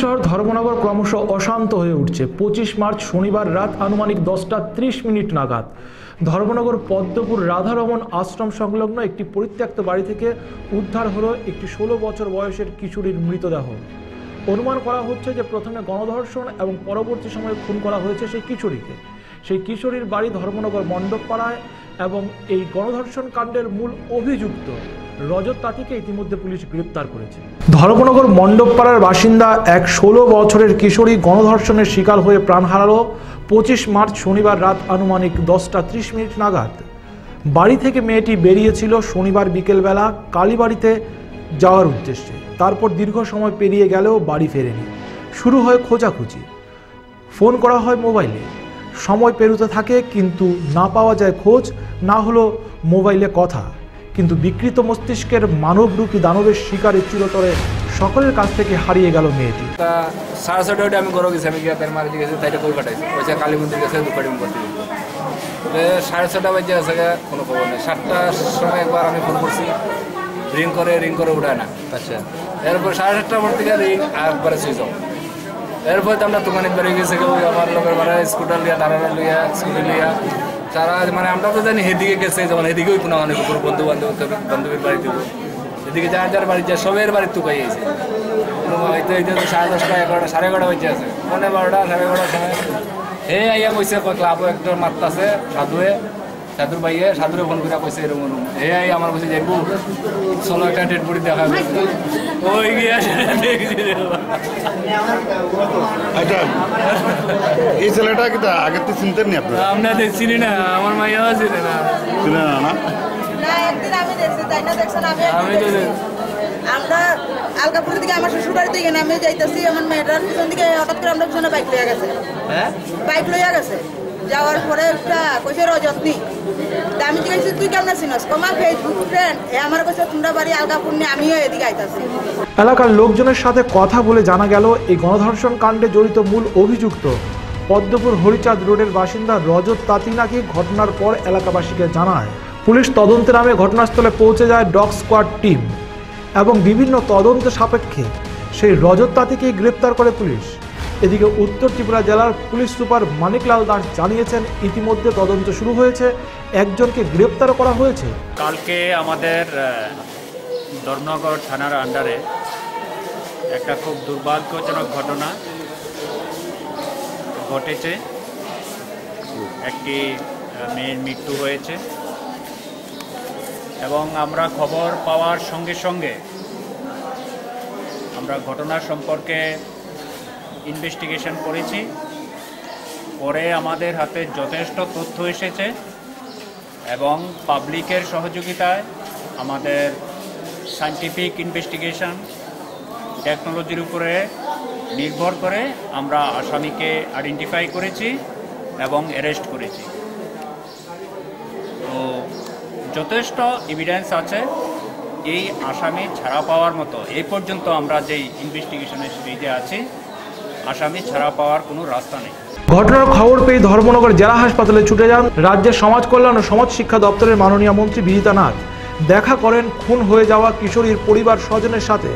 শহর ধর্মনগর ক্রমশ অশান্ত হয়ে উঠছে। 25 মার্চ শনিবার রাত আনুমানিক 10টা 30 মিনিট নাগাদ ধর্মনগর পদ্মপুর রাধারমন আশ্রম সংলগ্ন একটি পরিত্যক্ত বাড়ি থেকে উদ্ধার হলো একটি 16 বছর বয়সের কিশোরীর মৃতদেহ। অনুমান করা হচ্ছে যে প্রথমে গণধর্ষণ এবং পরবর্তী সময়ে খুন করা হয়েছে সেই কিশোরীকে। সেই কিশোরীর বাড়ি ধর্মনগর মণ্ডপপাড়ায় এবং এই গণধর্ষণ কাণ্ডের মূল অভিযুক্ত রজত তাঁতিকে ইতিমধ্যে পুলিশ গ্রেপ্তার করেছে। ধর্মনগর মণ্ডপপাড়ার বাসিন্দা এক 16 বছরের কিশোরী গণধর্ষণের শিকার হয়ে প্রাণ হারালো 25 মার্চ শনিবার রাত আনুমানিক 10টা 30 মিনিট নাগাদ। বাড়ি থেকে মেয়েটি বেরিয়েছিল শনিবার বিকেলবেলা কালীবাড়িতে যাওয়ার উদ্দেশ্যে। তারপর দীর্ঘ সময় পেরিয়ে গেলেও বাড়ি ফেরেনি। শুরু হয় খোঁজাখুঁজি, ফোন করা হয় মোবাইলে, সময় পেরোতে থাকে কিন্তু না পাওয়া যায় খোঁজ, না হলো মোবাইলে কথা। কিন্তু বিকৃত মস্তিষ্কের মানবরূপী দানবের শিকারে চিরতরে সকলের কাছ থেকে হারিয়ে গেল মেয়েটি। 6:30 আমি ঘরে গেছি, আমি গিয়ে তার মারি গেছি, তাইটা কই কাটাইছি ওই কালী মন্দির গেছে দুপাটিম করতে। 6:30 বাজে আছে, কোনো খবর নেই। 7টার সময় একবার আমি ফোন করছি, রিং করে উঠায় না। আচ্ছা, এরপর 7:30টার পর থেকে রিং একবারে সুইচ অফ। এরপর তো আমরা দোকানে বেরিয়ে গেছে, কেউ আমার লোকের মানে স্কুটার লিয়া, দাঁড়ানো লিয়া, স্কুটি লিয়া সারা, মানে আমরা তো জানি হেদিকে গেছে, যেমন হেদিকেও কোনো অনেক বন্ধু বান্ধবের বাড়ি দেবো, এদিকে যার বাড়ি যায় সবের বাড়ির তুকাই আছে। হয়তো 10:30, 11টা, 11:30 বাজে আছে, 12:15, 11:30 সময় আইয়া কইছে ক্লাবও একটা মাত্রা আছে সাধুর ভাইয়ে, সাধুরে ফোন করে কইছে এরকম আমার কাছে যাইবো, চলো একটা ডেড বডি দেখা ওই গিয়া দেখছি। আচ্ছা, এই ছেলেটা কি আগে তো চিনতেন নি আপনারা? আমরা চিনি না, আমার মাইয়াও চিনে না। চিনে না? না, একদিন আমি দেখছি, তাই না? দেখছেন? আমি তো আমরা আলকাপুর দিকে আমার শ্বশুর বাড়িতে গিয়ে আমি যাইতেছি, আমার মেয়েটার পিছন দিকে হঠাৎ করে আমরা পিছনে বাইক লইয়া গেছে। বাইক লইয়া গেছে, যাওয়ার পরে একটা কইছে রজতনি। আমি জিজ্ঞাসি তুই কেমন আছিস? কমা ফেসবুক ফ্রেন্ড আমার কাছে, তোমরা বাড়ি আলকাপুর নিয়ে আমিও এদিকে আইতাছি। এলাকার লোকজনের সাথে কথা বলে জানা গেল এই গণধর্ষণ কাণ্ডে জড়িত মূল অভিযুক্ত পদ্মপুর হরিচাঁদ রোডের বাসিন্দা রজত তাঁতি নাকি ঘটনার পর এলাকাবাসীকে জানায়। পুলিশ তদন্তের নামে ঘটনাস্থলে পৌঁছে যায় ডগ স্কোয়াড টিম এবং বিভিন্ন তদন্ত সাপেক্ষে সেই রজত তাঁতিকেই গ্রেপ্তার করে পুলিশ। এদিকে উত্তর ত্রিপুরা জেলার পুলিশ সুপার মানিকলাল দাস জানিয়েছেন ইতিমধ্যে তদন্ত শুরু হয়েছে, একজনকে গ্রেপ্তার করা হয়েছে। কালকে আমাদের ধর্মনগর থানার আন্ডারে একটা খুব দুর্ভাগ্যজনক ঘটনা ঘটেছে। একটি মেয়ের মৃত্যু হয়েছে এবং আমরা খবর পাওয়ার সঙ্গে সঙ্গে আমরা ঘটনা সম্পর্কে ইনভেস্টিগেশন করেছি। পরে আমাদের হাতে যথেষ্ট তথ্য এসেছে এবং পাবলিকের সহযোগিতায় আমাদের সায়েন্টিফিক ইনভেস্টিগেশন টেকনোলজির উপরে নির্ভর করে আমরা আসামিকে আইডেন্টিফাই করেছি এবং অ্যারেস্ট করেছি। তো যথেষ্ট এভিডেন্স আছে এই আসামি ছাড়া পাওয়ার মতো। এই পর্যন্ত আমরা যেই ইনভেস্টিগেশনের স্টেজে আছি, আসামি ছাড়া পাওয়ার কোনো রাস্তা নেই। ঘটনার খবর পেয়ে ধর্মনগর জেলা হাসপাতালে ছুটে যান রাজ্যের সমাজ কল্যাণ ও সমাজ শিক্ষা দপ্তরের মাননীয় মন্ত্রী বিজিতা নাথ। দেখা করেন খুন হয়ে যাওয়া কিশোরীর পরিবার স্বজনের সাথে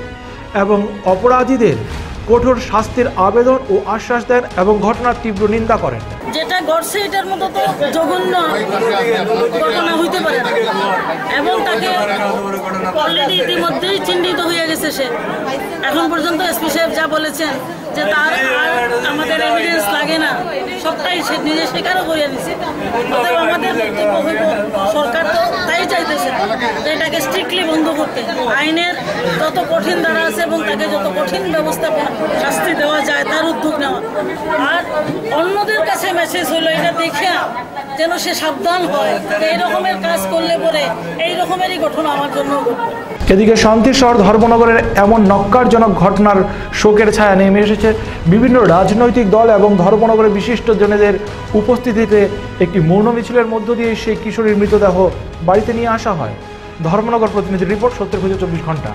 এবং অপরাধীদের কঠোর শাস্তির আবেদন ও আশ্বাস দেন এবং ঘটনার তীব্র নিন্দা করেন। যেটা ঘটছে এটার মতো তো জঘন্য ঘটনা হইতে পারে না এবং তাকে অলরেডি ইতিমধ্যেই চিহ্নিত হয়ে গেছে সে। এখন পর্যন্ত এসপি সাহেব যা বলেছেন যে তার আমাদের এভিডেন্স লাগে না, সবটাই সে নিজে স্বীকারও করে নিছে। অতএব আমাদের বক্তব্য হইব, সরকার তো তাই চাইতেছে এটাকে স্ট্রিক্টলি বন্ধ করতে, আইনের যত কঠিন ধারা আছে এবং তাকে যত কঠিন ব্যবস্থাপনা শাস্তি দেওয়া যায় তার উদ্যোগ নেওয়া। আর অন্যদের কাছে মেসেজ হলো এটা দেখে যেন সে সাবধান হয়, এই রকমের কাজ করলে পরে এই রকমেরই ঘটনা আমার জন্য ঘটবে। এদিকে শান্তির শহর ধর্মনগরের এমন নক্কারজনক ঘটনার শোকের ছায়া নেমে এসেছে। বিভিন্ন রাজনৈতিক দল এবং ধর্মনগরের বিশিষ্টজনেদের উপস্থিতিতে একটি মৌন মিছিলের মধ্য দিয়ে সেই কিশোরীর মৃতদেহ বাড়িতে নিয়ে আসা হয়। ধর্মনগর প্রতিনিধির রিপোর্ট, সত্যের খোঁজে 24 ঘন্টা।